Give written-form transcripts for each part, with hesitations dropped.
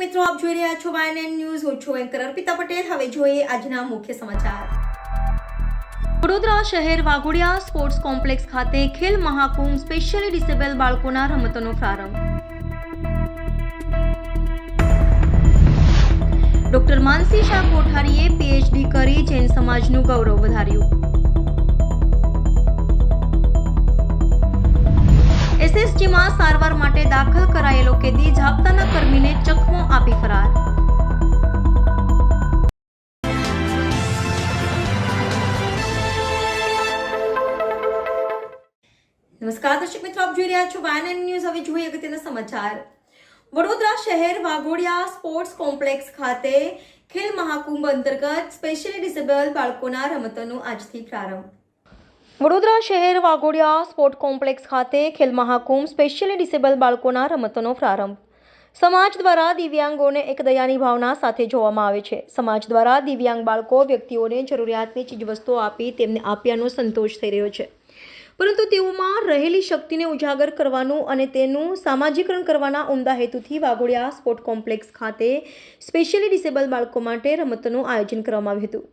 મિત્રો, આપ જોઈ રહ્યા છો YNN ન્યૂઝ. હું છું એન્કર અર્પિતા પટેલ. હવે જોઈએ આજના મુખ્ય સમાચાર. વડોદરા શહેર વાઘોડિયા સ્પોર્ટ્સ કોમ્પ્લેક્સ ખાતે ખેલ મહાકુંભ સ્પેશિયલી ડિસેબલ બાળકોના રમતોનો પ્રારંભ. ડોક્ટર માનસી શાહ કોઠારીએ PhD કરી જૈન સમાજનું ગૌરવ વધાર્યું. SSGમાં સારવાર માટે દાખલ કરાયેલો કેદી જાપ્તાના કર્મીને ચકમો આપી ફરાર. નમસ્કાર દર્શક મિત્રો, આપ જોઈ રહ્યા છો YNN ન્યૂઝ. હવે જોઈએ અગત્યના સમાચાર. વડોદરા શહેર વાઘોડિયા સ્પોર્ટ્સ કોમ્પ્લેક્સ ખાતે ખેલ મહાકુંભ અંતર્ગત સ્પેશિયલી ડિસેબલ બાળકોના રમતોનો આજથી પ્રારંભ. વડોદરા શહેર વાઘોડિયા સ્પોર્ટ કોમ્પ્લેક્સ ખાતે ખેલ મહાકુંભ સ્પેશિયલી ડિસેબલ બાળકોના રમતોનો પ્રારંભ. સમાજ દ્વારા દિવ્યાંગોને એક દયાની ભાવના સાથે જોવામાં આવે છે. સમાજ દ્વારા દિવ્યાંગ બાળકો વ્યક્તિઓને જરૂરિયાતની ચીજવસ્તુઓ આપી તેમને આપ્યાનો સંતોષ થઈ રહ્યો છે, પરંતુ તેઓમાં રહેલી શક્તિને ઉજાગર કરવાનું અને તેનું સામાજિકરણ કરવાના ઉમદા હેતુથી વાઘોડિયા સ્પોર્ટ કોમ્પ્લેક્સ ખાતે સ્પેશિયલી ડિસેબલ બાળકો માટે રમતોનું આયોજન કરવામાં આવ્યું હતું,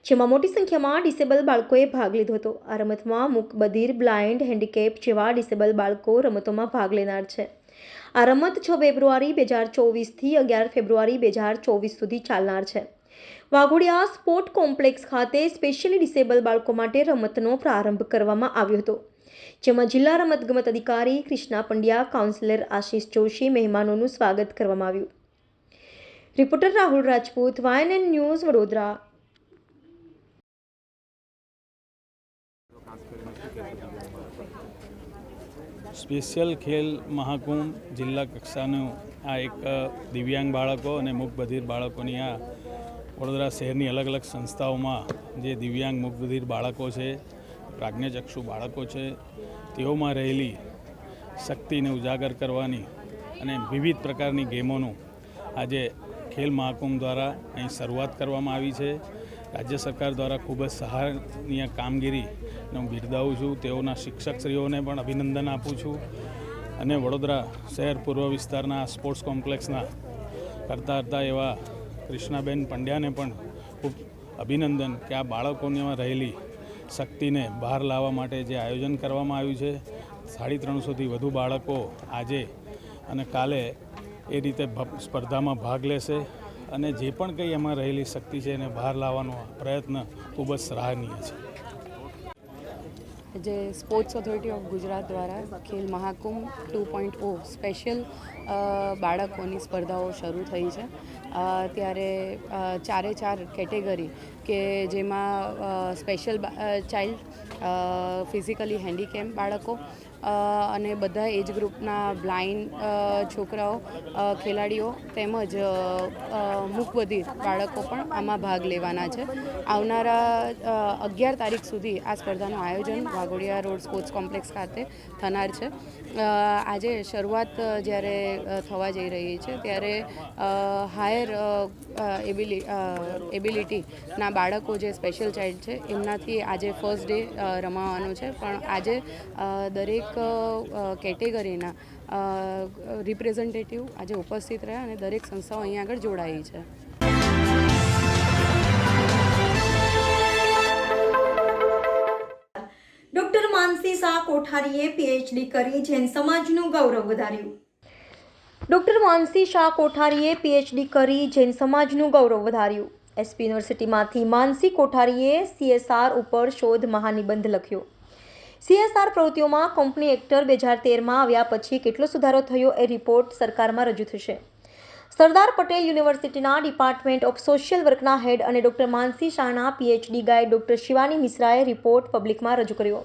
જેમાં મોટી સંખ્યામાં ડિસેબલ બાળકોએ ભાગ લીધો હતો. આ રમતમાં મૂક, બધિર, બ્લાઇન્ડ, હેન્ડીકેપ જેવા ડિસેબલ બાળકો રમતોમાં ભાગ લેનાર છે. આ રમત 6 ફેબ્રુઆરી 2024થી 11 ફેબ્રુઆરી 2024 સુધી ચાલનાર છે. વાઘોડિયા સ્પોર્ટ કોમ્પ્લેક્સ ખાતે સ્પેશિયલી ડિસેબલ બાળકો માટે રમતનો પ્રારંભ કરવામાં આવ્યો હતો, જેમાં જિલ્લા રમતગમત અધિકારી કૃષ્ણા પંડ્યા, કાઉન્સિલર આશિષ જોશી મહેમાનોનું સ્વાગત કરવામાં આવ્યું. Reporter Rahul Rajput, YNN news, Vadodara. Special Khel Mahakumbh જિલ્લા કક્ષાનું આ એક દિવ્યાંગ બાળકો અને મૂક બધિર બાળકોની આ વડોદરા શહેરની અલગ અલગ સંસ્થાઓમાં જે દિવ્યાંગ મૂક બધિર બાળકો છે, પ્રાજ્ઞચક્ષુ બાળકો છે, તેઓમાં રહેલી શક્તિને ઉજાગર કરવાની અને વિવિધ પ્રકારની ગેમોનું આજે ખેલ મહાકુંભ દ્વારા અહીં શરૂઆત કરવામાં આવી છે. રાજ્ય સરકાર દ્વારા ખૂબ જ સરાહનીય કામગીરી હું બિરદાવું છું. તેઓના શિક્ષકશ્રીઓને પણ અભિનંદન આપું છું અને વડોદરા શહેર પૂર્વ વિસ્તારના સ્પોર્ટ્સ કોમ્પ્લેક્સના કરતા એવા કૃષ્ણાબેન પંડ્યાને પણ ખૂબ અભિનંદન કે આ બાળકોમાં રહેલી શક્તિને બહાર લાવવા માટે જે આયોજન કરવામાં આવ્યું છે. 350થી વધુ બાળકો આજે અને કાલે એ રીતે સ્પર્ધામાં ભાગ લેશે અને જે પણ કંઈ એમાં રહેલી શક્તિ છે એને બહાર લાવવાનો પ્રયત્ન ખૂબ જ સરાહનીય છે. જે સ્પોર્ટ્સ ઓથોરિટી ઓફ ગુજરાત દ્વારા ખેલ મહાકુંભ 2.0 સ્પેશિયલ બાળકોની સ્પર્ધાઓ શરૂ થઈ છે. ત્યારે 4 કેટેગરી કે જેમાં સ્પેશિયલ ચાઇલ્ડ, ફિઝિકલી હેન્ડીકેપ બાળકો અને બધા એજ ગ્રુપના બ્લાઇન્ડ છોકરાઓ, ખેલાડીઓ તેમજ મૂકબધિર બાળકો પણ આમાં ભાગ લેવાના છે. આવનારા 11 તારીખ સુધી આ સ્પર્ધાનું આયોજન વાઘોડિયા રોડ સ્પોર્ટ્સ કોમ્પ્લેક્સ ખાતે થનાર છે. આજે શરૂઆત જ્યારે થવા જઈ રહી છે ત્યારે હાયર એબિલિટીના બાળકો જે સ્પેશિયલ ચાઇલ્ડ છે એમનાથી આજે ફર્સ્ટ ડે રમાવાનું છે, પણ આજે દરેક કેટેગરીના રિપ્રેઝેન્ટેટિવ આજે ઉપસ્થિત રહ્યા અને દરેક સંસ્થાઓ અહીં આગળ જોડાઈ છે. ડોક્ટર માનસી શાહ કોઠારીએ PhD કરી જૈન સમાજનું ગૌરવ વધાર્યું. ડોક્ટર માનસી શાહ કોઠારીએ PhD કરી જૈન સમાજનું ગૌરવ વધાર્યું. SP યુનિવર્સિટીમાંથી માનસી કોઠારીએ CSR ઉપર શોધ મહાનિબંધ લખ્યો. CSR પ્રવૃત્તિઓમાં કંપની એક્ટ 2013માં આવ્યા પછી કેટલો સુધારો થયો એ રિપોર્ટ સરકારમાં રજૂ થશે. સરદાર પટેલ યુનિવર્સિટીના ડિપાર્ટમેન્ટ ઓફ સોશિયલ વર્કના હેડ અને ડોક્ટર માનસી શાહના PhD ગાઈડ ડોક્ટર શિવાની મિશ્રાએ રિપોર્ટ પબ્લિકમાં રજૂ કર્યો.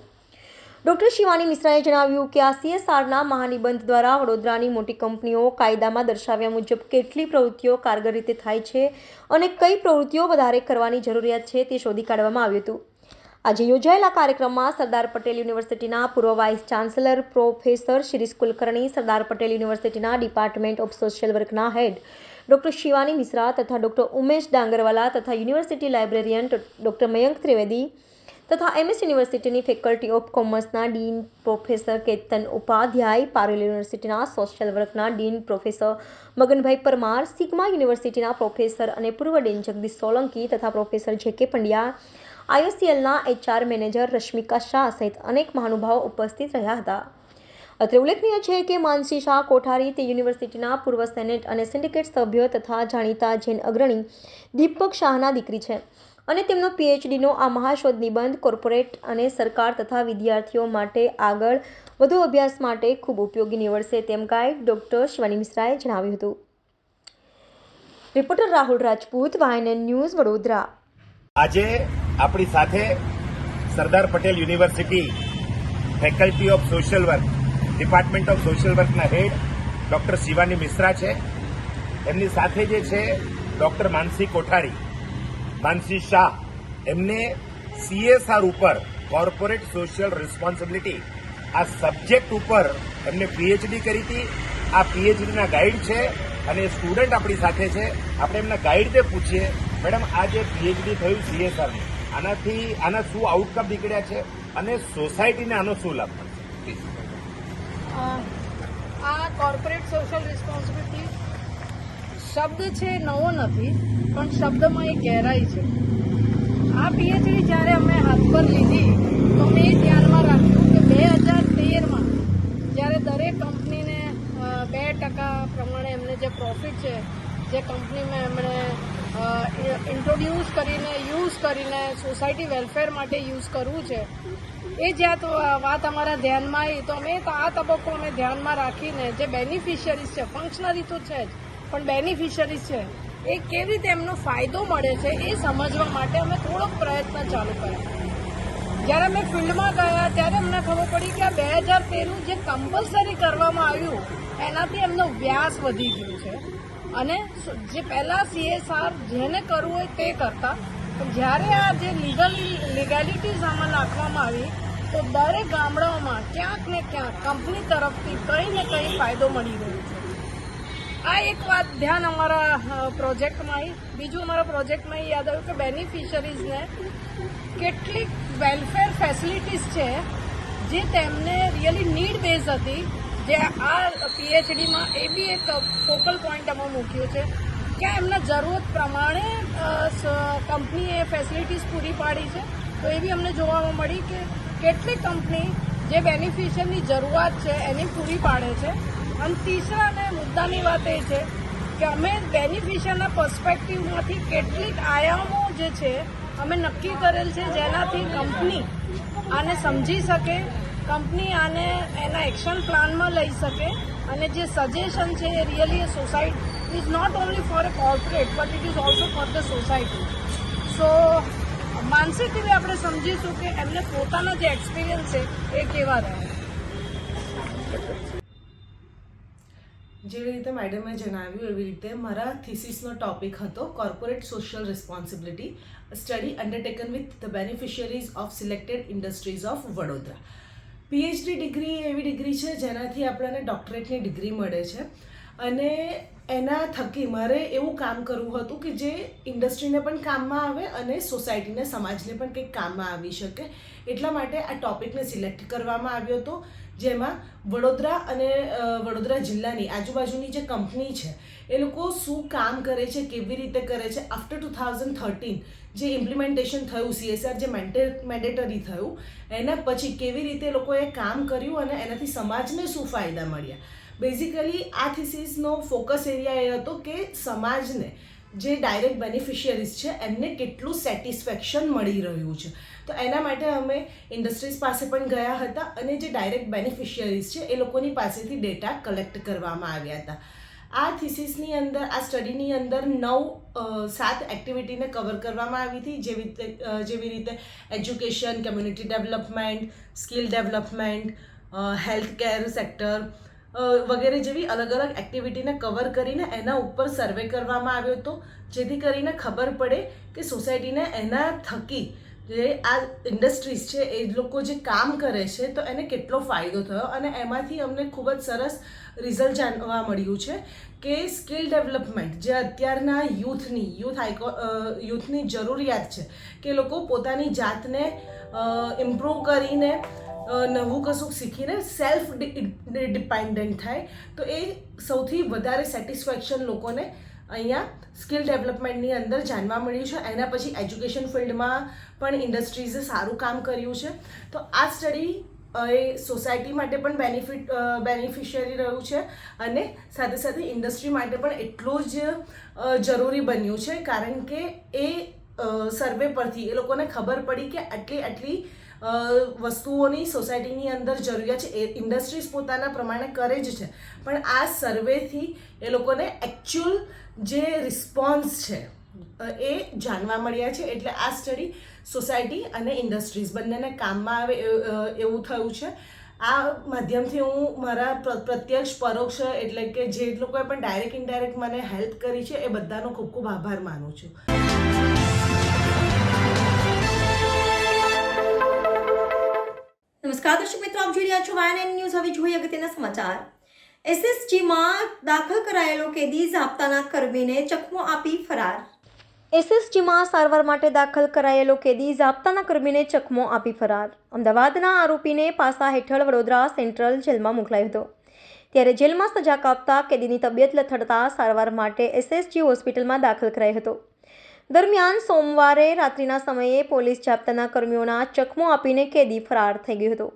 ડોક્ટર શિવાની મિશ્રાએ જણાવ્યું કે આ CSRના મહાનિબંધ દ્વારા વડોદરાની મોટી કંપનીઓ કાયદામાં દર્શાવ્યા મુજબ કેટલી પ્રવૃત્તિઓ કારગર રીતે થાય છે અને કઈ પ્રવૃત્તિઓ વધારે કરવાની જરૂરિયાત છે તે શોધી કાઢવામાં આવ્યું હતું. આજે યોજાયેલા કાર્યક્રમમાં સરદાર પટેલ યુનિવર્સિટીના પૂર્વ vice chancellor professor Shirish Kulkarni, Sardar Patel યુનિવર્સિટીના ડિપાર્ટમેન્ટ ઓફ સોશિયલ વર્કના હેડ ડોક્ટર શિવાની મિશ્રા તથા ડોક્ટર ઉમેશ ડાંગરવાલા તથા university librarian doctor Mayank Trivedi તથા MS યુનિવર્સિટીની ફેકલ્ટી ઓફ કોમર્સના ડીન પ્રોફેસર કેતન ઉપાધ્યાય, પારુલ યુનિવર્સિટીના સોશિયલ વર્કના dean professor Maganbhai Parmar, sigma યુનિવર્સિટીના પ્રોફેસર અને પૂર્વ ડીન જગદીશ સોલંકી તથા પ્રોફેસર JK પંડ્યા, IOCLના HR મેનેજર રશ્મિકા શાહ સહિત અનેક મહાનુભાવો ઉપસ્થિત રહ્યા હતા. અત્રે ઉલ્લેખનીય છે કે માનસી શાહ કોઠારી તે યુનિવર્સિટીના પૂર્વ સેનેટ અને સિન્ડિકેટ સભ્ય તથા જાણીતા જૈન અગ્રણી દીપક શાહના દીકરી છે અને તેમનો PhDનો આ મહાશોધ નિબંધ કોર્પોરેટ અને સરકાર તથા વિદ્યાર્થીઓ માટે આગળ વધુ અભ્યાસ માટે ખૂબ ઉપયોગી નીવડશે તેમ ગાઈડ ડોક્ટર શિવાની મિશ્રાએ જણાવ્યું હતું. Reporter Rahul Rajput, YNN news, Vadodara. આજે આપણી સાથે Sardar Patel university faculty of social work, department of social વર્કના હેડ ડોક્ટર શિવાની મિશ્રા છે. એમની સાથે જે છે ડોક્ટર માનસી કોઠારી, માનસી શાહ, એમને CSR ઉપર, કોર્પોરેટ સોશિયલ રિસ્પોન્સિબિલિટી, આ સબ્જેક્ટ ઉપર એમને PhD કરી હતી. આ PhDના ગાઈડ છે અને સ્ટુડન્ટ આપણી સાથે છે. આપણે એમના ગાઈડને પૂછીએ, મેડમ આ જે PhD થયું CSRનું, આના શું આઉટકમ નીકળ્યા છે અને સોસાયટીને આનો શું લાભ મળશે? આ કોર્પોરેટ સોશિયલ રિસ્પોન્સિબિલિટી શબ્દ છે નવો નથી, પણ શબ્દમાં એક ગહેરાઈ છે. આ PhD જ્યારે અમે હાથ પર લીધી તો મેં ધ્યાનમાં રાખ્યું કે 2013માં જ્યારે દરેક કંપનીને 2% પ્રમાણે એમને જે પ્રોફિટ છે, જે કંપનીમાં એમણે ઇન્ટ્રોડ્યુસ કરીને યુઝ કરીને સોસાયટી વેલફેર માટે યુઝ કરવું છે, એ જ્યાં વાત અમારા ધ્યાનમાં આવી તો અમે આ તબક્કો અમે ધ્યાનમાં રાખીને જે બેનિફિશિયરીઝ છે, ફંક્શનરી તો છે જ, પણ બેનિફિશિયરીઝ છે એ કેવી રીતે એમનો ફાયદો મળે છે એ સમજવા માટે અમે થોડોક પ્રયત્ન ચાલુ કર્યો. જ્યારે અમે ફિલ્ડમાં ગયા ત્યારે અમને ખબર પડી કે આ 2013નું જે કમ્પલસરી કરવામાં આવ્યું એનાથી એમનો વ્યાસ વધી ગયું છે અને જે પહેલાં CSR જેને કરવું હોય તે કરતા, પણ જ્યારે આ જે લીગાલિટીઝ આમાં નાખવામાં આવી તો દરેક ગામડાઓમાં ક્યાંક ને ક્યાંક કંપની તરફથી કંઈ ને કંઈ ફાયદો મળી રહ્યો છે. આ એક વાત ધ્યાન અમારા પ્રોજેક્ટમાં આવી. બીજું અમારા પ્રોજેક્ટમાં યાદ આવ્યું કે બેનિફિશરીઝને કેટલીક વેલફેર ફેસિલિટીઝ છે જે તેમને રિયલી નીડ બેઝ હતી, જે આ PhDમાં એ બી એક ફોકલ પોઈન્ટ અમે મૂક્યો છે કે એમના જરૂરત પ્રમાણે કંપનીએ ફેસિલિટીઝ પૂરી પાડી છે. તો એ બી અમને જોવા મળી કે કેટલી કંપની જે બેનિફિશિયરની જરૂરિયાત છે એની પૂરી પાડે છે. અને તીસરા અને મુદ્દાની વાત એ છે કે અમે બેનિફિશિયરના પર્સપેક્ટિવમાંથી કેટલીક આયામો જે છે અમે નક્કી કરેલ છે જેનાથી કંપની આને સમજી શકે, કંપની આને એના એક્શન પ્લાનમાં લઈ શકે અને જે સજેશન છે એ really society is not only for a corporate but it is also for the society. So માનસિકથી આપણે સમજીશું કે એમને પોતાના જે એક્સપિરિયન્સ છે એ કેવા રહ્યા. જેવી રીતે મેડમે જણાવ્યું એવી રીતે મારા થીસીસનો ટોપિક હતો corporate social responsibility, study undertaken with the beneficiaries of selected industries of Vadodara. PhD degree એવી ડિગ્રી છે જેનાથી આપણને ડોક્ટરેટની ડિગ્રી મળે છે અને એના થકી મારે એવું કામ કરવું હતું કે જે ઇન્ડસ્ટ્રીને પણ કામમાં આવે અને સોસાયટીને, સમાજને પણ કંઈક કામમાં આવી શકે. એટલા માટે આ ટોપિકને સિલેક્ટ કરવામાં આવ્યો હતો, જેમાં વડોદરા અને વડોદરા જિલ્લાની આજુબાજુની જે કંપની છે એ લોકો શું કામ કરે છે, કેવી રીતે કરે છે. આફ્ટર 2013 જે ઇમ્પ્લિમેન્ટેશન થયું, CSR જે મેન્ડેટરી થયું, એના પછી કેવી રીતે લોકોએ કામ કર્યું અને એનાથી સમાજને શું ફાયદા મળ્યા. બેઝિકલી આ થીસીસનો ફોકસ એરિયા એ હતો કે સમાજને જે ડાયરેક્ટ બેનિફિશિયરીઝ છે એમને કેટલું સેટિસ્ફેક્શન મળી રહ્યું છે. તો એના માટે અમે ઇન્ડસ્ટ્રીઝ પાસે પણ ગયા હતા અને જે ડાયરેક્ટ બેનિફિશિયરીઝ છે એ લોકોની પાસેથી ડેટા કલેક્ટ કરવામાં આવ્યા હતા. આ થીસીસની અંદર, આ સ્ટડીની અંદર 7 એક્ટિવિટીને કવર કરવામાં આવી હતી, જેવી રીતે education, community development, skill development, health care sector વગેરે જેવી અલગ અલગ એક્ટિવિટીને કવર કરીને એના ઉપર સર્વે કરવામાં આવ્યો હતો, જેથી કરીને ખબર પડે કે સોસાયટીને એના થકી જે આ ઇન્ડસ્ટ્રીઝ છે એ લોકો જે કામ કરે છે તો એને કેટલો ફાયદો થયો. અને એમાંથી અમને ખૂબ જ સરસ રિઝલ્ટ જાણવા મળ્યું છે કે સ્કિલ ડેવલપમેન્ટ જે અત્યારના યુથની જરૂરિયાત છે કે લોકો પોતાની જાતને ઇમ્પ્રૂવ કરીને નવું કશુંક શીખીને સેલ્ફ ડિપેન્ડન્ટ થાય તો એ સૌથી વધારે સેટિસ્ફેક્શન લોકોને અહીંયા સ્કિલ ડેવલપમેન્ટની અંદર જાણવા મળ્યું છે. એના પછી એજ્યુકેશન ફિલ્ડમાં પણ ઇન્ડસ્ટ્રીઝે સારું કામ કર્યું છે. તો આ સ્ટડી એ સોસાયટી માટે પણ બેનિફિશિયરી રહ્યું છે અને સાથે સાથે ઇન્ડસ્ટ્રી માટે પણ એટલું જ જરૂરી બન્યું છે, કારણ કે એ સર્વે પરથી એ લોકોને ખબર પડી કે આટલી વસ્તુઓની સોસાયટીની અંદર જરૂરિયાત છે. એ ઇન્ડસ્ટ્રીઝ પોતાના પ્રમાણે કરે જ છે, પણ આ સર્વેથી એ લોકોને એકચ્યુઅલ જે રિસ્પોન્સ છે એ જાણવા મળ્યા છે. એટલે આ સ્ટડી સોસાયટી અને ઇન્ડસ્ટ્રીઝ બંનેને કામમાં આવે એવું થયું છે. આ માધ્યમથી હું મારા પ્રત્યક્ષ પરોક્ષ એટલે કે જે લોકોએ પણ ડાયરેક્ટ ઇનડાયરેક્ટ મને હેલ્પ કરી છે એ બધાનો ખૂબ ખૂબ આભાર માનું છું. નમસ્કાર દર્શક મિત્રો, આપ જોઈ રહ્યા છો YNN ન્યૂઝ. હવે જોઈએ અગત્યના સમાચાર. એસએસજીમાં દાખલ કરાયેલો કેદી ઝાપતાના કર્મીને ચકમો આપી ફરાર. એસએસજીમાં સારવાર માટે દાખલ કરાયેલો કેદી ઝાપતાના કર્મીને ચકમો આપી ફરાર. અમદાવાદના આરોપીને પાસા હેઠળ વડોદરા સેન્ટ્રલ જેલમાં મોકલાયો હતો. ત્યારે જેલમાં સજા કાપતા કેદીની તબિયત લથડતા સારવાર માટે એસએસજી હોસ્પિટલમાં દાખલ કરાયો હતો. દરમિયાન સોમવારે રાત્રિના સમયે પોલીસ ઝાપતાના કર્મીઓના ચકમો આપીને કેદી ફરાર થઈ ગયો હતો.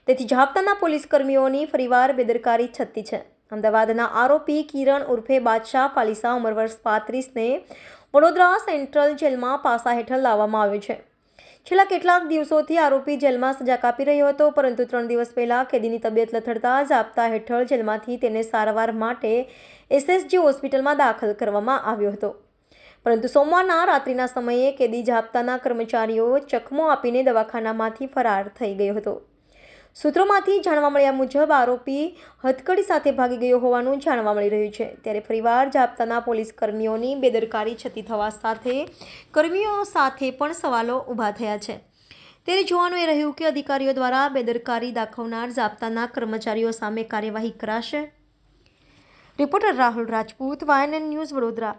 તેથી ઝાપતાના પોલીસ કર્મીઓની ફરીવાર બેદરકારી છતી છે. અમદાવાદના આરોપી કિરણ ઉર્ફે બાદશાહ પાલીસા ઉંમર વર્ષ 35ને વડોદરા સેન્ટ્રલ જેલમાં પાસા હેઠળ લાવવામાં આવ્યો છે. છેલ્લા કેટલાક દિવસોથી આરોપી જેલમાં સજા કાપી રહ્યો હતો, પરંતુ 3 દિવસ પહેલા કેદીની તબિયત લથડતા ઝાપતા હેઠળ જેલમાંથી તેને સારવાર માટે એસએસજી હોસ્પિટલમાં દાખલ કરવામાં આવ્યો હતો. પરંતુ સોમવારના રાત્રિના સમયે કેદી ઝાપતાના કર્મચારીઓ ચકમો આપીને દવાખાનામાંથી ફરાર થઈ ગયો હતો. સૂત્રોમાંથી જાણવા મળ્યા મુજબ આરોપી હથકડી સાથે ભાગી ગયો હોવાનું જાણવા મળી રહ્યું છે. ત્યારે ફરીવાર ઝાપતાના પોલીસ કર્મીઓની બેદરકારી છતી થવા સાથે કર્મીઓ સાથે પણ સવાલો ઊભા થયા છે. ત્યારે જોવાનું એ રહ્યું કે અધિકારીઓ દ્વારા બેદરકારી દાખવનાર ઝાપતાના કર્મચારીઓ સામે કાર્યવાહી કરાશે. Reporter Rahul Rajput, YNN news, Vadodara.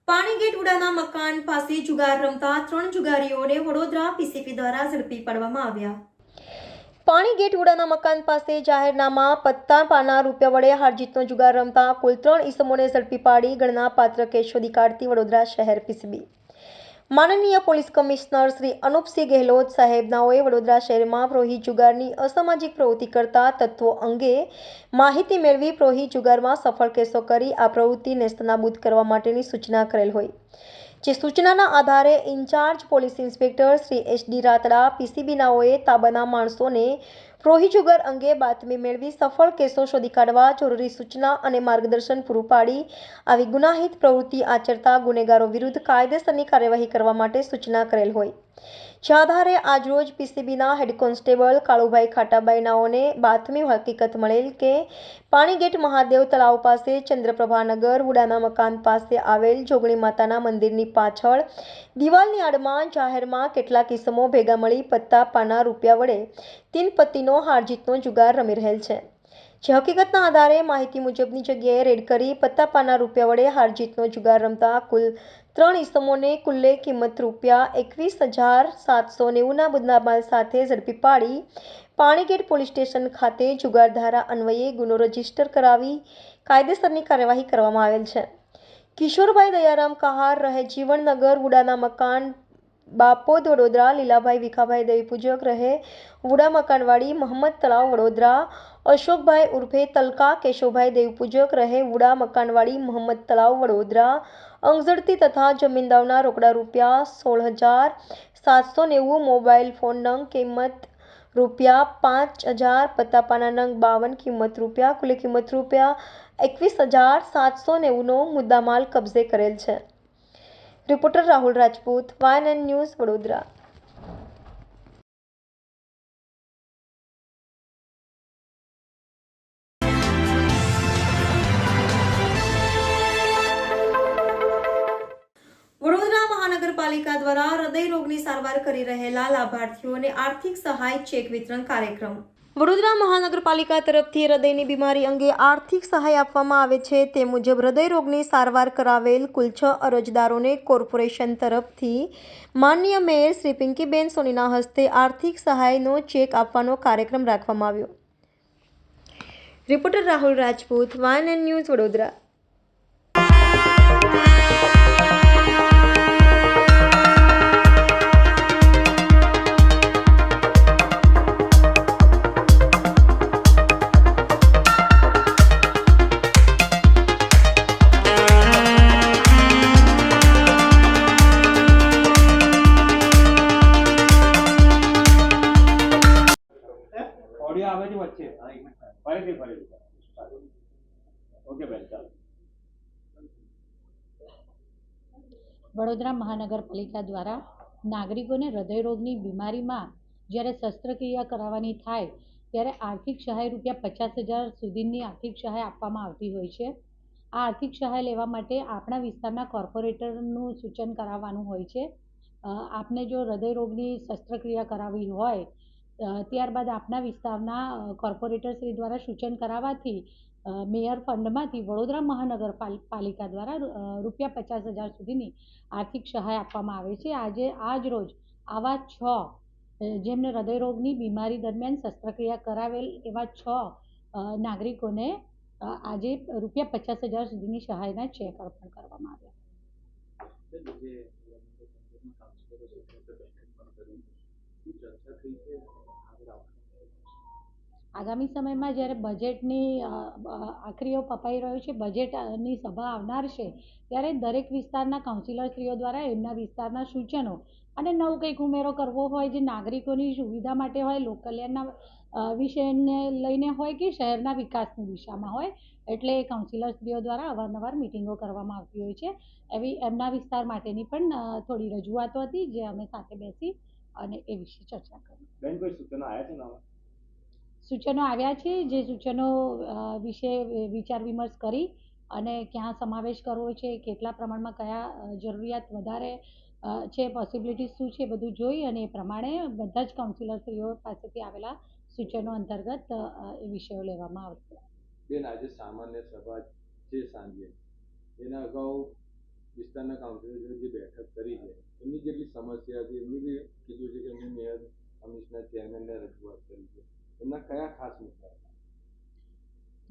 Panigate ઉડાના મકાન પાસે જુગાર રમતા 3 જુગારીઓને વડોદરા પીસીપી દ્વારા ઝડપી પાડવામાં આવ્યા. પાણીગેટ ઉડાના મકાન પાસે જાહેરનામા પત્તા પાના રૂપિયા વડે હારજીતનો જુગાર રમતા કુલ 3 ઈસમોને ઝડપી પાડી ગણનાપાત્ર કેસ શોધી કાઢતી વડોદરા શહેર પીસીબી. માનનીય પોલીસ કમિશનર શ્રી અનુપસિંહ ગેહલોત સાહેબનાઓએ વડોદરા શહેરમાં પ્રોહી જુગારની અસામાજિક પ્રવૃત્તિ કરતા તત્વો અંગે માહિતી મેળવી પ્રોહી જુગારમાં સફળ કેસો કરી આ પ્રવૃત્તિ નેસ્તનાબૂદ કરવા માટેની સૂચના કરેલ હોય. જે સૂચનાના આધારે ઇન્ચાર્જ પોલીસ ઇન્સ્પેક્ટર શ્રી એસ.ડી. રાતડા પીસીબીનાઓએ તાબાના માણસોને પ્રોહી જુગાર અંગે બાતમી મેળવી સફળ કેસો શોધી કાઢવા જરૂરી સૂચના અને માર્ગદર્શન પૂરું પાડી આવી ગુનાહિત પ્રવૃત્તિ આચરતા ગુનેગારો વિરુદ્ધ કાયદેસરની કાર્યવાહી કરવા માટે સૂચના કરેલ હોય. જે આધારે આજરોજ પીસીબીના હેડ કોન્સ્ટેબલ કાળુભાઈ ખાટાભાઈનાઓને બાતમી હકીકત મળેલ કે પાણીગેટ મહાદેવ તળાવ પાસે ચંદ્રપ્રભાનગર ઉડાના મકાન પાસે આવેલ જોગણી માતાના મંદિરની પાછળ દિવાલની આડમાં જાહેરમાં કેટલાક ઈસમો ભેગા મળી પત્તા પાના રૂપિયા વડે 3 પત્તીનો હારજીતનો જુગાર રમી રહેલ છે. જે હકીકતના આધારે માહિતી મુજબની જગ્યાએ રેડ કરી પત્તા પાના રૂપિયા વડે હારજીતનો જુગાર રમતા કુલ 3 ઈસમોને કુલ્લે કિંમત રૂપિયા 21,790ના મુદ્દામાલ સાથે ઝડપી પાડી પાણીગેટ પોલીસ સ્ટેશન ખાતે જુગાર ધારા અન્વયે ગુનો રજીસ્ટર કરાવી કાયદેસરની કાર્યવાહી કરવામાં આવેલ છે. કિશોરભાઈ દયારામ કહાર રહે જીવનનગર ઉડાના મકાન બાપોદ વડોદરા, લીલાભાઈ વિખાભાઈ દેવીપૂજક રહે વુડા મકાનવાડી મહંમદ તળાવ વડોદરા, અશોકભાઈ ઉર્ફે તલકા કેશવભાઈ દેવીપૂજક રહે વુડા મકાનવાડી મહંમદ તળાવ વડોદરા અંગઝડતી તથા જમીનદાવના રોકડા રૂપિયા 16,790, મોબાઈલ ફોન નંગ કિંમત રૂપિયા 5,000, પત્તાપાના નંગ 52 કિંમત રૂપિયા, કુલ કિંમત રૂપિયા 21,790નો મુદ્દામાલ કબજે કરેલ છે. Reporter Rahul Rajput, YNN news, Vadodara. Vadodara મહાનગર મહાનગરપાલિકા દ્વારા હૃદય રોગની સારવાર કરી રહેલા લાભાર્થીઓને આર્થિક સહાય ચેક વિતરણ કાર્યક્રમ. વડોદરા મહાનગરપાલિકા તરફથી હૃદયની બીમારી અંગે આર્થિક સહાય આપવામાં આવે છે. તે મુજબ હૃદય રોગની સારવાર કરાવેલ કુલ 6 અરજદારોને કોર્પોરેશન તરફથી માનનીય મેયર શ્રી પિંકીબેન સોનીના હસ્તે આર્થિક સહાયનો ચેક આપવાનો કાર્યક્રમ રાખવામાં આવ્યો. Reporter Rahul Rajput, YNN news, Vadodara. Audio આવે છે વચ્ચે ફરીથી ઓકે બેન ચાલો. વડોદરા મહાનગરપાલિકા દ્વારા નાગરિકોને હૃદયરોગની બીમારીમાં જ્યારે શસ્ત્રક્રિયા કરાવવાની થાય ત્યારે આર્થિક સહાય ₹50,000 સુધીની આર્થિક સહાય આપવામાં આવતી હોય છે. આ આર્થિક સહાય લેવા માટે આપણા વિસ્તારના કોર્પોરેટરનું સૂચન કરાવવાનું હોય છે. આપને જો હૃદયરોગની શસ્ત્રક્રિયા કરાવવી હોય ત્યારબાદ આપના વિસ્તારના કોર્પોરેટરશ્રી દ્વારા સૂચન કરાવવાથી મેયર ફંડમાંથી વડોદરા મહાનગરપાલિકા દ્વારા ₹50,000 સુધીની આર્થિક સહાય આપવામાં આવે છે. આજ રોજ આવા 6 જેમને હૃદયરોગની બીમારી દરમિયાન શસ્ત્રક્રિયા કરાવેલ એવા 6 નાગરિકોને આજે ₹50,000 સુધીની સહાયના ચેક અર્પણ કરવામાં આવ્યા. આગામી સમયમાં જ્યારે બજેટની આખરીઓ પપાઈ રહ્યો છે, બજેટની સભા આવનાર છે, ત્યારે દરેક વિસ્તારના કાઉન્સિલરશ્રીઓ દ્વારા એમના વિસ્તારના સૂચનો અને નવું કંઈક ઉમેરો કરવો હોય જે નાગરિકોની સુવિધા માટે હોય, લોકકલ્યાણના વિષયને લઈને હોય કે શહેરના વિકાસની દિશામાં હોય, એટલે કાઉન્સિલરશ્રીઓ દ્વારા અવારનવાર મિટિંગો કરવામાં આવતી હોય છે. એવી એમના વિસ્તાર માટેની પણ થોડી રજૂઆતો હતી જે અમે સાથે બેસી અને એ વિશે ચર્ચા કરી. બેન, કોઈ સૂચનો આવ્યા છે ને? સૂચનો આવ્યા છે, જે સૂચનો વિશે વિચાર વિમર્શ કરી અને ક્યાં સમાવેશ કરવો છે, કેટલા પ્રમાણમાં કયા જરૂરિયાત વધારે છે, પોસિબિલિટીઝ શું છે, બધું જોઈ અને એ પ્રમાણે બધા જ કાઉન્સિલરશ્રીઓ પાસેથી આવેલા સૂચનો અંતર્ગત એ વિષયો લેવામાં આવશે. બેન, આજે સામાન્ય સભા છે સાંજે, એના અગાઉ વિસ્તારના કાઉન્સિલરો જે બેઠક કરી છે એમની જેટલી સમસ્યા હતી એમની બી કીધું છે કે એમની મેયર કમિશનર ચેરમેનને રજૂઆત કરી છે. એમના કયા ખાસ મુદ્દા?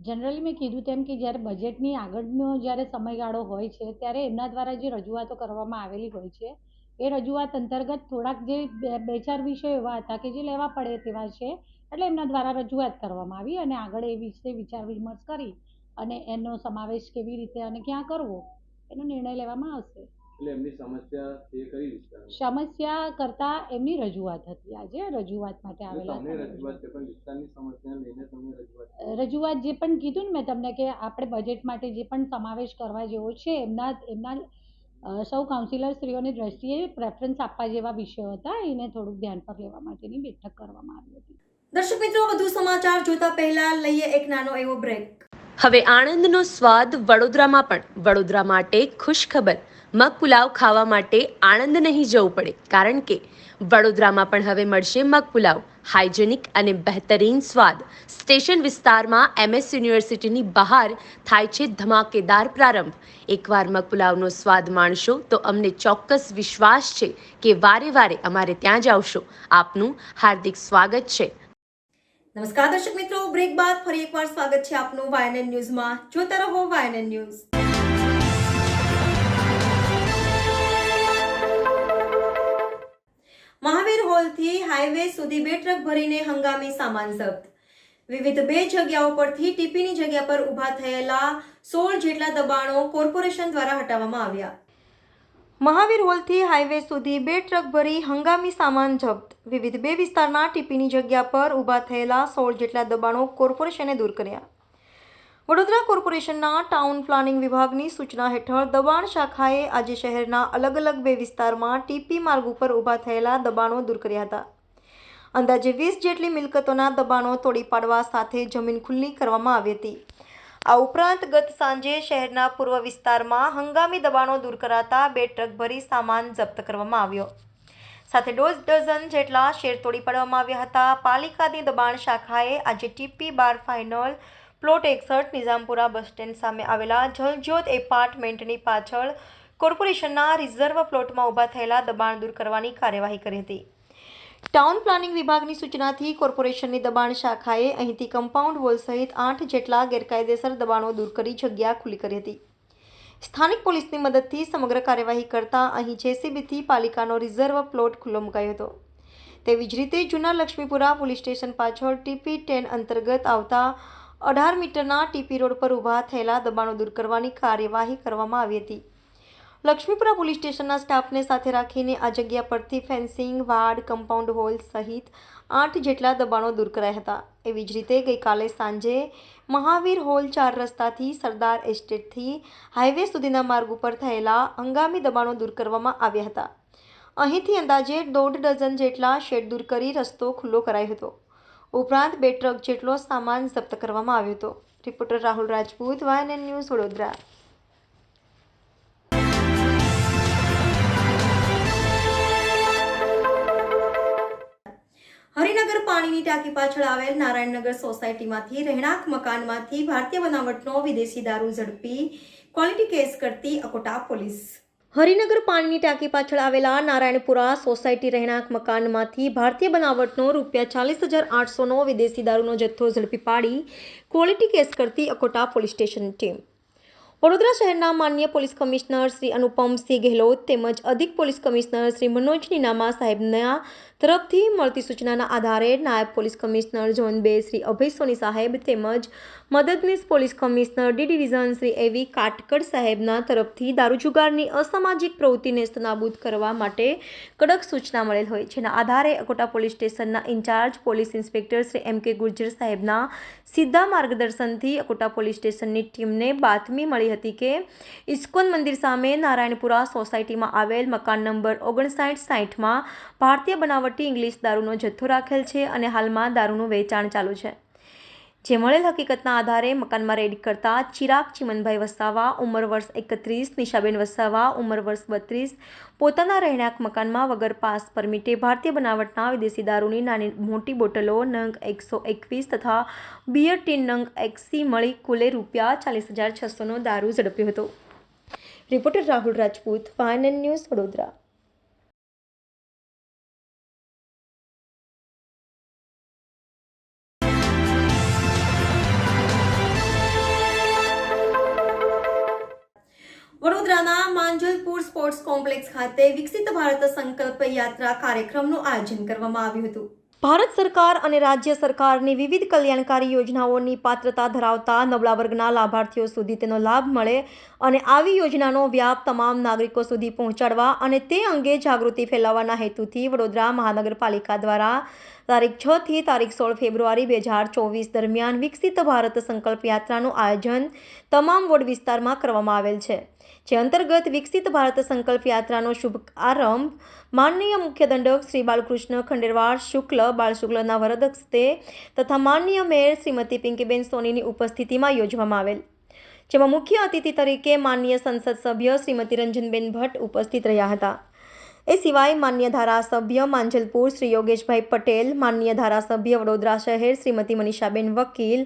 જનરલી મેં કીધું તેમ કે જ્યારે બજેટની આગળનો જ્યારે સમયગાળો હોય છે ત્યારે એમના દ્વારા જે રજૂઆતો કરવામાં આવેલી હોય છે એ રજૂઆત અંતર્ગત થોડાક જે 2-4 વિષયો એવા હતા કે જે લેવા પડે તેવા છે, એટલે એમના દ્વારા રજૂઆત કરવામાં આવી અને આગળ એ વિશે વિચાર વિમર્શ કરી અને એનો સમાવેશ કેવી રીતે અને ક્યાં કરવો એનો નિર્ણય લેવામાં આવશે. એટલે એમની સમસ્યા તે કઈ વિસ્તાર સમસ્યા કરતા એમની રજૂઆત હતી. આજે રજૂઆત માટે આવેલા રજૂઆત જે પણ કીધું ને મેં તમને કે આપણે બજેટ માટે જે પણ સમાવેશ કરવા જેવો છે એમના સૌ કાઉન્સિલરશ્રીઓની દ્રષ્ટિએ પ્રેફરન્સ આપવા જેવા વિષયો હતા, એને થોડુંક ધ્યાન પર લેવા માટેની બેઠક કરવામાં આવી હતી. દર્શક મિત્રો, વધુ સમાચાર જોતા પહેલા લઈએ એક નાનો એવો બ્રેક. હવે આણંદનો સ્વાદ વડોદરામાં પણ. વડોદરા માટે ખુશ ખબર, મગ પુલાવ ખાવા માટે આણંદ નહીં જવું પડે, કારણ કે વડોદરામાં પણ હવે મળશે મગ પુલાવ. હાઇજેનિક અને બહેતરીન સ્વાદ. સ્ટેશન વિસ્તારમાં MS યુનિવર્સિટીની બહાર થાય છે ધમાકેદાર પ્રારંભ. એકવાર મગ પુલાવનો સ્વાદ માણશો તો અમને ચોક્કસ વિશ્વાસ છે કે વારે વારે અમારે ત્યાં જ આવશો. આપનું હાર્દિક સ્વાગત છે. નમસ્કાર દર્શક મિત્રો, બ્રેક બાદ ફરી એકવાર સ્વાગત છે આપનું YNN ન્યૂઝમાં. જોતા રહો YNN ન્યૂઝ. મહાવીર હોલથી હાઈવે સુધી 2 ટ્રક ભરીને હંગામી સામાન જપ્ત. વિવિધ 2 જગ્યાઓ પરથી ટીપીની જગ્યા પર ઊભા થયેલા 16 જેટલા દબાણો કોર્પોરેશન દ્વારા હટાવવામાં આવ્યા. મહાવીર હોલથી હાઈવે સુધી 2 ટ્રક ભરી હંગામી સામાન જપ્ત. વિવિધ 2 વિસ્તારના ટીપીની જગ્યા પર ઊભા થયેલા 16 જેટલા દબાણો કોર્પોરેશને દૂર કર્યા. વડોદરા કોર્પોરેશનના ટાઉન પ્લાનિંગ વિભાગની સૂચના હેઠળ દબાણ શાખાએ આજે શહેરના અલગ અલગ 2 વિસ્તારમાં ટીપી માર્ગ ઉપર ઊભા થયેલા દબાણો દૂર કર્યા હતા. અંદાજે 20 જેટલી મિલકતોના દબાણો તોડી પાડવા સાથે જમીન ખુલ્લી કરવામાં આવી હતી. આ ઉપરાંત ગત સાંજે શહેરના પૂર્વ વિસ્તારમાં હંગામી દબાણો દૂર કરાતા 2 ટ્રક ભરી સામાન જપ્ત કરવામાં આવ્યો. સાથે 1.5 ડઝન જેટલા શેર તોડી પાડવામાં આવ્યા હતા. પાલિકાની દબાણ શાખાએ આજે ટીપી બાર final plot 61 Nizampura bus stand સામે આવેલા જલજ્યોત એપાર્ટમેન્ટની પાછળ કોર્પોરેશનના રિઝર્વ પ્લોટમાં ઊભા થયેલા દબાણ દૂર કરવાની કાર્યવાહી કરી હતી. ટાઉન પ્લાનિંગ વિભાગની સૂચનાથી કોર્પોરેશનની દબાણ શાખાએ અહીંથી કમ્પાઉન્ડ વોલ સહિત 8 જેટલા ગેરકાયદેસર દબાણો દૂર કરી જગ્યા ખુલ્લી કરી હતી. સ્થાનિક પોલીસની મદદથી સમગ્ર કાર્યવાહી કરતા અહીં જેસીબીથી પાલિકાનો રિઝર્વ પ્લોટ ખુલ્લો મુકાયો હતો. તેવી જ રીતે જૂના લક્ષ્મીપુરા પોલીસ સ્ટેશન પાછળ ટીપી 10 અંતર્ગત આવતા 18 મીટરના ટીપી રોડ પર ઊભા થયેલા દબાણો દૂર કરવાની કાર્યવાહી કરવામાં આવી હતી. લક્ષ્મીપુરા પોલીસ સ્ટેશનના સ્ટાફને સાથે રાખીને આ જગ્યા પરથી ફેન્સિંગ, વાડ, કમ્પાઉન્ડ વોલ સહિત 8 જેટલા દબાણો દૂર કરાયા હતા. એવી જ રીતે ગઈકાલે સાંજે મહાવીર હોલ 4 રસ્તાથી સરદાર એસ્ટેટથી હાઈવે સુધીના માર્ગ ઉપર થયેલા હંગામી દબાણો દૂર કરવામાં આવ્યા હતા. અહીંથી અંદાજે 1.5 ડઝન જેટલા શેડ દૂર કરી રસ્તો ખુલ્લો કરાયો હતો. ઉપરાંત 2 ટ્રક જેટલો સામાન જપ્ત કરવામાં આવ્યો હતો. Reporter Rahul Rajput, YNN news, Vadodara. Harinagar પાણીની ટાંકી પાછળ આવેલ નારાયણનગર સોસાયટીમાંથી રહેણાંક મકાનમાંથી ભારતીય બનાવટનો વિદેશી દારૂ ઝડપી ક્વોલિટી કેસ કરતી અકોટા પોલીસ. હરિનગર પાણીની ટાંકી પાછળ આવેલા નારાયણપુરા સોસાયટી રહેણાંક મકાનમાંથી ભારતીય બનાવટનો ₹40,800નો વિદેશી દારૂનો જથ્થો ઝડપી પાડી ક્વોલિટી કેસ કરતી Akota police station team. Vadodara શહેરના માનનીય પોલીસ કમિશનર શ્રી અનુપમસિંહ ગેહલોત તેમજ અધિક પોલીસ કમિશનર શ્રી મનોજ નીનામા સાહેબના તરફથી મળતી સૂચનાના આધારે નાયબ police commissioner zone 2 Shri Abhay સોની સાહેબ તેમજ મદદનીશ police commissioner D division Shri એવી કાટકડ સાહેબના તરફથી દારૂ જુગારની અસામાજિક પ્રવૃત્તિને નાબૂદ કરવા માટે કડક સૂચના મળેલ હોય. જેના આધારે અકોટા પોલીસ સ્ટેશનના incharge police inspector Shri MK Gurjar સાહેબના સીધા માર્ગદર્શનથી અકોટા પોલીસ સ્ટેશનની ટીમને બાતમી મળી હતી કે ઇસ્કોન મંદિર સામે નારાયણપુરા સોસાયટીમાં આવેલ મકાન નંબર 5960માં ભારતીય બનાવટી ઇંગ્લિશ દારૂનો જથ્થો રાખેલ છે અને હાલમાં દારૂનું વેચાણ ચાલુ છે. જે મળેલ હકીકતના આધારે મકાનમાં રેડ કરતા ચિરાગ ચિમનભાઈ વસાવા ઉંમર વર્ષ 31, નિશાબેન વસાવા ઉંમર વર્ષ 32 પોતાના રહેણાંક મકાનમાં વગર પાસ પરમિટે ભારતીય બનાવટના વિદેશી દારૂની નાની મોટી બોટલો નંગ 121 તથા બિયર ટીન નંગ 80 મળી કુલે ₹40,600નો દારૂ ઝડપ્યો હતો. Reporter Rahul Rajput, YNN news, Vadodara. વડોદરાના માંજલપુર સ્પોર્ટ્સ કોમ્પ્લેક્સ ખાતે વિકસિત ભારત સંકલ્પ યાત્રા કાર્યક્રમનું આયોજન કરવામાં આવ્યું હતું. ભારત સરકાર અને રાજ્ય સરકારની વિવિધ કલ્યાણકારી યોજનાઓની પાત્રતા ધરાવતા નબળા વર્ગના લાભાર્થીઓ સુધી તેનો લાભ મળે અને આવી યોજનાનો વ્યાપ તમામ નાગરિકો સુધી પહોંચાડવા અને તે અંગે જાગૃતિ ફેલાવવાના હેતુથી વડોદરા મહાનગરપાલિકા દ્વારા તારીખ 6 થી તારીખ 16 ફેબ્રુઆરી 2024 દરમિયાન વિકસિત ભારત સંકલ્પ યાત્રાનું આયોજન તમામ વોર્ડ વિસ્તારમાં કરવામાં આવેલ છે. જે અંતર્ગત વિકસિત ભારત સંકલ્પ યાત્રાનો શુભ આરંભ માનનીય મુખ્ય દંડક શ્રી બાલકૃષ્ણ ખંડેરવાડ શુક્લ બાલશુક્લના વરદ હસ્તે તથા માનનીય મેયર શ્રીમતી પિંકીબેન સોનીની ઉપસ્થિતિમાં યોજવામાં આવેલ. જેમાં મુખ્ય અતિથિ તરીકે માનનીય સંસદ સભ્ય શ્રીમતી રંજનબેન ભટ્ટ ઉપસ્થિત રહ્યા હતા. એ સિવાય માનનીય ધારાસભ્ય માંજલપુર શ્રી યોગેશભાઈ પટેલ, માનનીય ધારાસભ્ય વડોદરા શહેર શ્રીમતી મનીષાબેન વકીલ,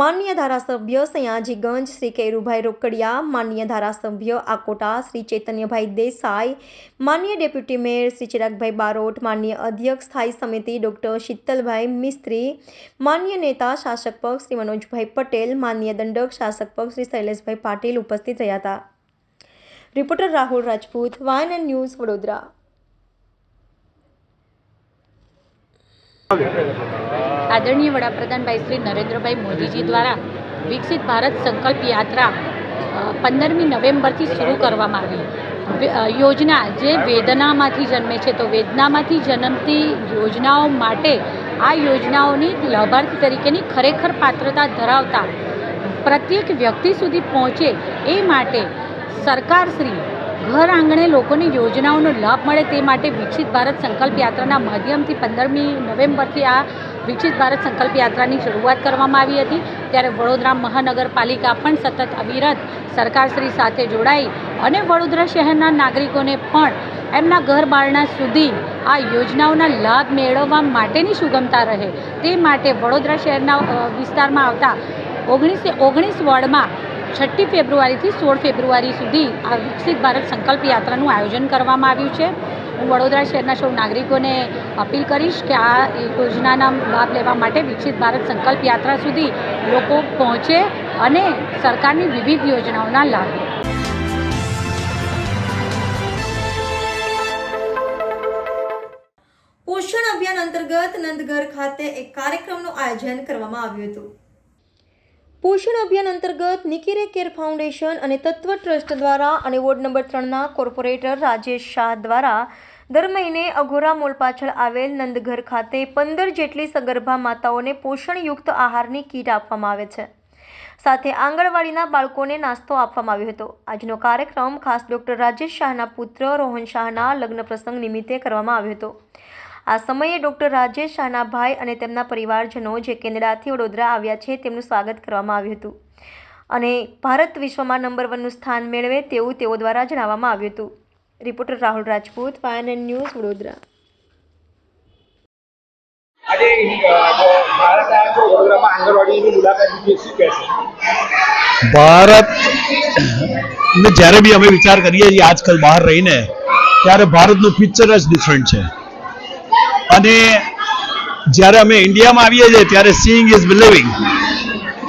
માનનીય ધારાસભ્ય સયાજીગંજ શ્રી કૈરુભાઈ રોકડિયા, માનનીય ધારાસભ્ય આકોટા શ્રી ચૈતન્યભાઈ દેસાઈ, માનનીય ડેપ્યુટી મેયર શ્રી ચિરાગભાઈ બારોટ, માનનીય અધ્યક્ષ સ્થાયી સમિતિ ડોક્ટર શીતલભાઈ મિસ્ત્રી, માનનીય નેતા શાસક પક્ષ શ્રી મનોજભાઈ પટેલ, માનનીય દંડક શાસક પક્ષ શ્રી શૈલેષભાઈ પાટીલ ઉપસ્થિત રહ્યા હતા. Reporter Rahul Rajput, YNN news, Vadodara. આદરણીય વડાપ્રધાન ભાઈ શ્રી નરેન્દ્રભાઈ મોદીજી દ્વારા વિકસિત ભારત સંકલ્પ યાત્રા 15મી નવેમ્બરથી શરૂ કરવામાં આવી. યોજના જે વેદનામાંથી જન્મે છે, તો વેદનામાંથી જન્મતી યોજનાઓ માટે આ યોજનાઓની લાભાર્થી તરીકેની ખરેખર પાત્રતા ધરાવતા પ્રત્યેક વ્યક્તિ સુધી પહોંચે એ માટે સરકારશ્રી ઘર આંગણે લોકોની યોજનાઓનો લાભ મળે તે માટે વિકસિત ભારત સંકલ્પ યાત્રાના માધ્યમથી 15મી નવેમ્બરથી આ વિકસિત ભારત સંકલ્પ યાત્રાની શરૂઆત કરવામાં આવી હતી. ત્યારે વડોદરા મહાનગરપાલિકા પણ સતત અવિરત સરકારશ્રી સાથે જોડાઈ અને વડોદરા શહેરના નાગરિકોને પણ એમના ઘર બારણા સુધી આ યોજનાઓના લાભ મેળવવા માટેની સુગમતા રહે તે માટે વડોદરા શહેરના વિસ્તારમાં આવતા 19 વોર્ડમાં 6 ફેબ્રુઆરીથી 16 ફેબ્રુઆરી સુધી આ વિકસિત ભારત સંકલ્પ યાત્રાનું આયોજન કરવામાં આવ્યું છે. હું વડોદરા શહેરના સૌ નાગરિકોને અપીલ કરીશ કે આ યોજનાના લાભ લેવા માટે વિકસિત ભારત સંકલ્પ યાત્રા સુધી લોકો પહોંચે અને સરકારની વિવિધ યોજનાઓના લાભ લે. પોષણ અભિયાન અંતર્ગત નંદઘર ખાતે એક કાર્યક્રમનું આયોજન કરવામાં આવ્યું હતું. પોષણ અભિયાન અંતર્ગત નિકિરે કેર ફાઉન્ડેશન અને તત્વ ટ્રસ્ટ દ્વારા અને વોર્ડ નંબર 3ના કોર્પોરેટર રાજેશ શાહ દ્વારા દર મહિને અઘોરા મોલ પાછળ આવેલ નંદઘર ખાતે 15 જેટલી સગર્ભા માતાઓને પોષણયુક્ત આહારની કીટ આપવામાં આવે છે. સાથે આંગણવાડીના બાળકોને નાસ્તો આપવામાં આવ્યો હતો. આજનો કાર્યક્રમ ખાસ ડોક્ટર રાજેશ શાહના પુત્ર રોહન શાહના લગ્ન પ્રસંગ નિમિત્તે કરવામાં આવ્યો હતો. આ સમયે ડોક્ટર રાજેશ શાહના ભાઈ અને તેમના પરિવારજનો જે કેનેડાથી વડોદરા આવ્યા છે તેમનું સ્વાગત કરવામાં આવ્યું હતું અને ભારત વિશ્વમાં નંબર 1નું સ્થાન મેળવે તેવું તેઓ દ્વારા જણાવવામાં આવ્યું હતું. Reporter Rahul Rajput, YNN news, Vadodara. આજે ભારત આવ્યા છો, વડોદરામાં આંગણવાડીની મુલાકાત લીધી, શું કહેશો? ભારત જ્યારે બી અમે વિચાર કરીએ છીએ આજકાલ બહાર રહીને ત્યારે ભારતનું પિક્ચર જ ડિફરન્ટ છે અને જ્યારે અમે ઇન્ડિયામાં આવીએ છીએ ત્યારે સીઈંગ ઇઝ બિલીવિંગ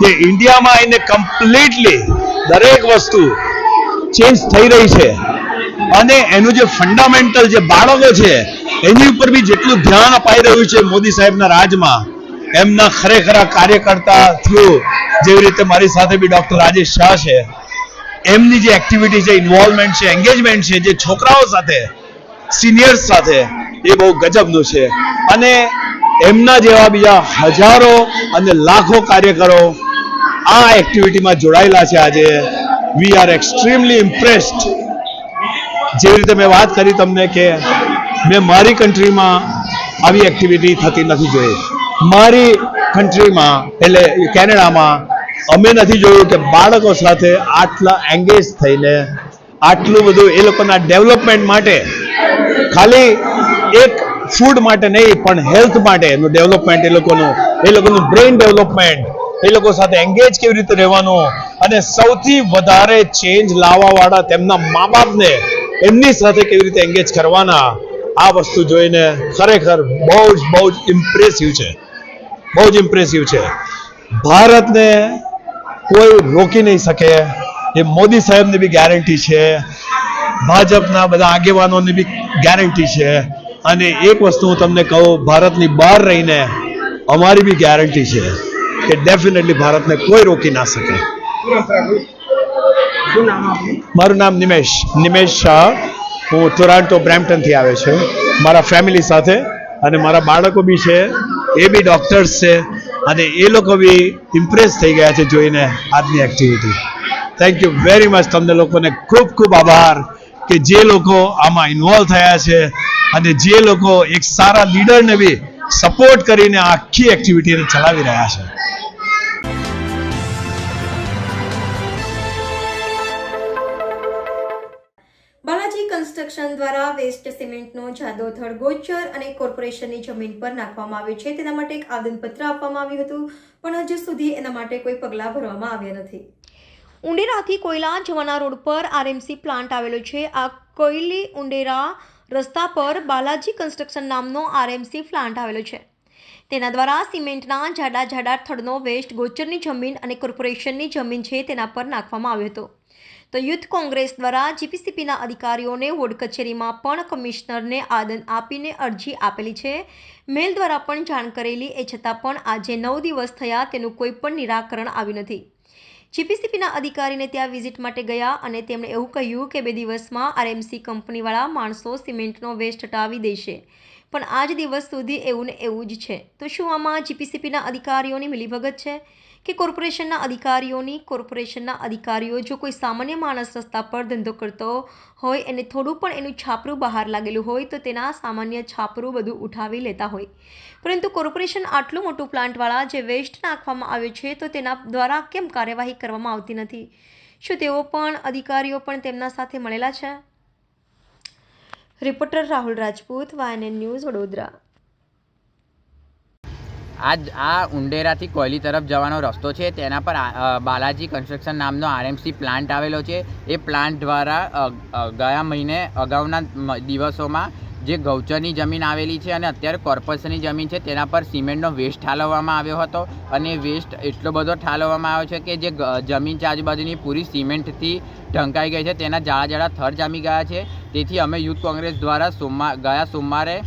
કે ઇન્ડિયામાં આવીને કમ્પ્લીટલી દરેક વસ્તુ ચેન્જ થઈ રહી છે અને એનું જે ફંડામેન્ટલ જે બાળકો છે એની ઉપર બી જેટલું ધ્યાન અપાઈ રહ્યું છે મોદી સાહેબના રાજમાં, એમના ખરેખર કાર્યકર્તા થ્રુ, જેવી રીતે મારી સાથે બી ડૉક્ટર રાજેશ શાહ છે, એમની જે એક્ટિવિટી છે, ઇન્વોલ્વમેન્ટ છે, એન્ગેજમેન્ટ છે, જે છોકરાઓ સાથે, સિનિયર્સ સાથે, એ બહુ ગજબનું છે અને એમના જેવા બીજા હજારો અને લાખો કાર્યકરો આ એક્ટિવિટીમાં જોડાયેલા છે. આજે વી આર એક્સ્ટ્રીમલી ઇમ્પ્રેસ્ડ. જેવી રીતે મેં વાત કરી તમને કે મેં મારી કન્ટ્રીમાં આવી એક્ટિવિટી થતી નથી જોઈ. મારી કન્ટ્રીમાં એટલે કેનેડામાં અમે નથી જોયું કે બાળકો સાથે આટલા એન્ગેજ થઈને આટલું બધું એ લોકોના ડેવલપમેન્ટ માટે, ખાલી એક ફૂડ માટે નહીં પણ હેલ્થ માટે એનું ડેવલપમેન્ટ, એ લોકોનું બ્રેઇન ડેવલપમેન્ટ, એ લોકો સાથે એન્ગેજ કેવી રીતે રહેવાનું અને સૌથી વધારે ચેન્જ લાવવાવાળા તેમના મા બાપને એમની સાથે કેવી રીતે એન્ગેજ કરવાના, આ વસ્તુ જોઈને ખરેખર બહુ જ ઇમ્પ્રેસિવ છે, બહુ જ ઇમ્પ્રેસિવ છે. ભારતને કોઈ રોકી નહીં શકે, એ મોદી સાહેબની બી ગેરંટી છે, ભાજપના બધા આગેવાનોની બી ગેરંટી છે અને એક વસ્તુ હું તમને કહું, ભારતની બહાર રહીને અમારી બી ગેરંટી છે કે ડેફિનેટલી ભારતને કોઈ રોકી ના શકે. મારું નામ નિમેશ શાહ. હું ટોરાન્ટો બ્રેમ્પટનથી આવે છું મારા ફેમિલી સાથે અને મારા બાળકો બી છે, એ બી ડૉક્ટર્સ છે અને એ લોકો બી ઇમ્પ્રેસ થઈ ગયા છે જોઈને આજની activity. Thank you very much. તમને લોકોને ખૂબ ખૂબ આભાર કે જે લોકો આમાં ઇન્વોલ્વ થયા છે અને જે લોકો એક સારા લીડરને બી સપોર્ટ કરીને આખી એક્ટિવિટીને ચલાવી રહ્યા છે. બાલાજી કન્સ્ટ્રક્શન દ્વારા વેસ્ટ સિમેન્ટનો જાદોથળ ગોચર અને કોર્પોરેશનની જમીન પર નાખવામાં આવ્યો છે. તેના માટે એક આવેદનપત્ર આપવામાં આવ્યું હતું પણ હજુ સુધી એના માટે કોઈ પગલાં ભરવામાં આવ્યા નથી. ઉંડેરાથી કોયલા જવાના રોડ પર આરએમસી પ્લાન્ટ આવેલો છે. આ કોયલી ઉંડેરા રસ્તા પર બાલાજી કન્સ્ટ્રક્શન નામનો આરએમસી પ્લાન્ટ આવેલો છે. તેના દ્વારા સિમેન્ટના જાડા થડનો વેસ્ટ ગોચરની જમીન અને કોર્પોરેશનની જમીન છે તેના પર નાખવામાં આવ્યો હતો. તો યુથ કોંગ્રેસ દ્વારા જીપીસીપીના અધિકારીઓને વોર્ડ કચેરીમાં પણ કમિશનરને આદન આપીને અરજી આપેલી છે. મેલ દ્વારા પણ જાણ કરેલી, એ છતાં પણ આજે 9 દિવસ થયા તેનું કોઈ પણ નિરાકરણ આવ્યું નથી. જીપીસીપીના અધિકારીને ત્યાં વિઝિટ માટે ગયા અને તેમણે એવું કહ્યું કે 2 દિવસમાં આરએમસી કંપનીવાળા માણસો સિમેન્ટનો વેસ્ટ હટાવી દેશે, પણ આજ દિવસ સુધી એવું ને એવું જ છે. તો શું આમાં જીપીસીપીના અધિકારીઓની મિલીભગત છે કે કોર્પોરેશનના અધિકારીઓ જો કોઈ સામાન્ય માણસ રસ્તા પર ધંધો કરતો હોય એને થોડું પણ એનું છાપરું બહાર લાગેલું હોય તો તેના સામાન્ય છાપરું બધું ઉઠાવી લેતા હોય, પરંતુ કોર્પોરેશન આટલું મોટું પ્લાન્ટવાળા જે વેસ્ટ નાખવામાં આવ્યો છે તો તેના દ્વારા કેમ કાર્યવાહી કરવામાં આવતી નથી? શું અધિકારીઓ પણ તેમના સાથે મળેલા છે? Reporter Rahul Rajput, YNN news, Vadodara. આ ઉંડેરાથી કોયલી તરફ જવાનો રસ્તો છે, તેના પર બાલાજી કન્સ્ટ્રક્શન નામનો આરએમસી પ્લાન્ટ આવેલો છે. એ પ્લાન્ટ દ્વારા ગયા મહિને અગાઉના દિવસોમાં જે ગૌચરની જમીન આવેલી છે અને અત્યારે કોર્પોરેશનની જમીન છે તેના પર સિમેન્ટનો વેસ્ટ ઠાલવવામાં આવ્યો હતો અને વેસ્ટ એટલો બધો ઠાલવવામાં આવ્યો છે કે જે જમીન છે આજુબાજુની પૂરી સિમેન્ટથી ઢંકાઈ ગઈ છે, તેના જાડા થર જામી ગયા છે. તેથી અમે યુથ કોંગ્રેસ દ્વારા ગયા સોમવારે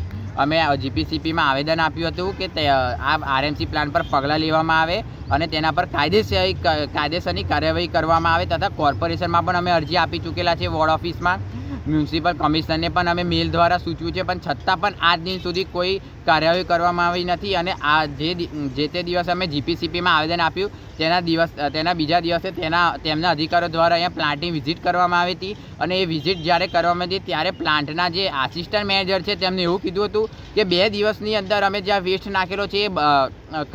અમે જીપીસીપીમાં આવેદન આપ્યું હતું કે આ આરએમસી પ્લાન પર પગલાં લેવામાં આવે અને તેના પર કાયદેસરની કાર્યવાહી કરવામાં આવે તથા કોર્પોરેશનમાં પણ અમે અરજી આપી ચૂકેલા છે. વોર્ડ ઓફિસમાં મ્યુનિસિપલ કમિશનરને પણ અમે મેલ દ્વારા સૂચવ્યું છે, પણ છતાં પણ આજ દિન સુધી કોઈ કાર્યવાહી કરવામાં આવી નથી. અને આ જે તે દિવસે અમે જીપીસીપીમાં આવેદન આપ્યું તેના બીજા દિવસે તેમના અધિકારીઓ દ્વારા અહીંયા પ્લાન્ટની વિઝિટ કરવામાં આવી હતી અને એ વિઝિટ જ્યારે કરવામાં આવી ત્યારે પ્લાન્ટના જે આસિસ્ટન્ટ મેનેજર છે તેમને એવું કીધું હતું કે 2 દિવસની અંદર અમે જ્યાં વેસ્ટ નાખેલો છે એ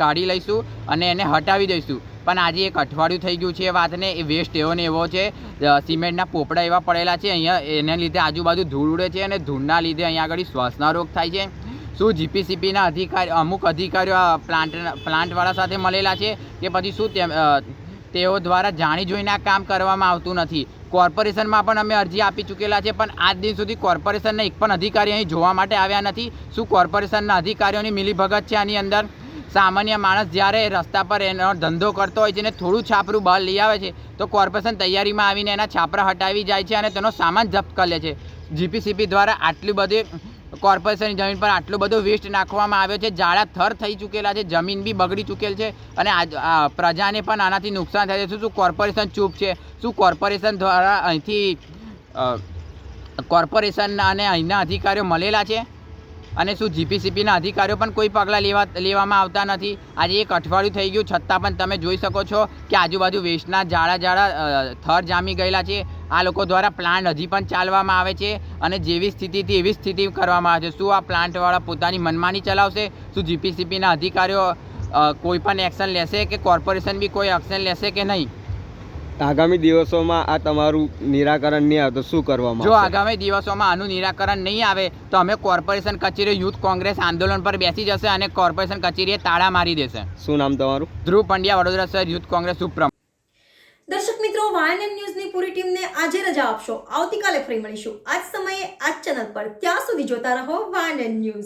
કાઢી લઈશું અને એને હટાવી દઈશું. પણ આજે 1 અઠવાડિયું થઈ ગયું છે એ વાતને. એ વેસ્ટ એવો ને એવો છે, સિમેન્ટના પોપડા એવા પડેલા છે અહીંયા, એને લીધે આજુબાજુ ધૂળ ઉડે છે અને ધૂળના લીધે અહીંયા આગળ શ્વાસના રોગ થાય છે. શું જીપીસીપીના અમુક અધિકારીઓ આ પ્લાન્ટવાળા સાથે મળેલા છે કે પછી શું તેઓ દ્વારા જાણી જોઈને આ કામ કરવામાં આવતું નથી? કોર્પોરેશનમાં પણ અમે અરજી આપી ચૂકેલા છે, પણ આજ દિન સુધી કોર્પોરેશનના એક પણ અધિકારી અહીં જોવા માટે આવ્યા નથી. શું કોર્પોરેશનના અધિકારીઓની મિલીભગત છે આની અંદર? સામાન્ય માણસ જ્યારે રસ્તા પર એનો ધંધો કરતો હોય છે ને થોડું છાપરું બહાર લઈ આવે છે તો કોર્પોરેશન તૈયારીમાં આવીને એના છાપરા હટાવી જાય છે અને તેનો સામાન જપ્ત કરી લે છે. જીપીસીપી દ્વારા આટલી બધી કોર્પોરેશનની જમીન પર આટલો બધો વેસ્ટ નાખવામાં આવ્યો છે, જાડા થર થઈ ચૂકેલા છે, જમીન બી બગડી ચૂકેલ છે અને પ્રજાને પણ આનાથી નુકસાન થાય છે. શું કોર્પોરેશન ચૂપ છે? શું કોર્પોરેશન દ્વારા અહીંથી કોર્પોરેશન અને અહીંના અધિકારીઓ મળેલા છે? અને શું જીપીસીપીના અધિકારીઓ પણ કોઈ પગલાં લેવામાં આવતા નથી? આજે 1 અઠવાડિયું થઈ ગયું છતાં પણ તમે જોઈ શકો છો કે આજુબાજુ વેસ્ટના જાડા થર જામી ગયેલા છે. આ લોકો દ્વારા પ્લાન્ટ હજી પણ ચાલવામાં આવે છે અને જેવી સ્થિતિથી એવી સ્થિતિ કરવામાં આવે છે. શું આ પ્લાન્ટવાળા પોતાની મનમાની ચલાવશે? શું જીપીસીપીના અધિકારીઓ કોઈ પણ એક્શન લેશે કે કોર્પોરેશન બી કોઈ એક્શન લેશે કે નહીં? આગામી દિવસોમાં આ તમારું નિરાકરણ નહીં આવે તો શું કરવામાં જો આગામી દિવસોમાં આનું નિરાકરણ નહીં આવે તો અમે કોર્પોરેશન કચેરી યુથ કોંગ્રેસ આંદોલન પર બેસી જશે અને કોર્પોરેશન કચેરીએ તાળા મારી દેશે. શું નામ તમારું? ધ્રુવ પંડ્યા, વડોદરા શહેર યુથ કોંગ્રેસ ઉપપ્રમુખ. દર્શક મિત્રો, YNN ન્યૂઝની પૂરી ટીમને આજે રજા આપશો. આવતીકાલે ફરી મળીશું આ જ સમયે આ જ ચેનલ પર. ત્યાં સુધી જોતા રહો YNN ન્યૂઝ.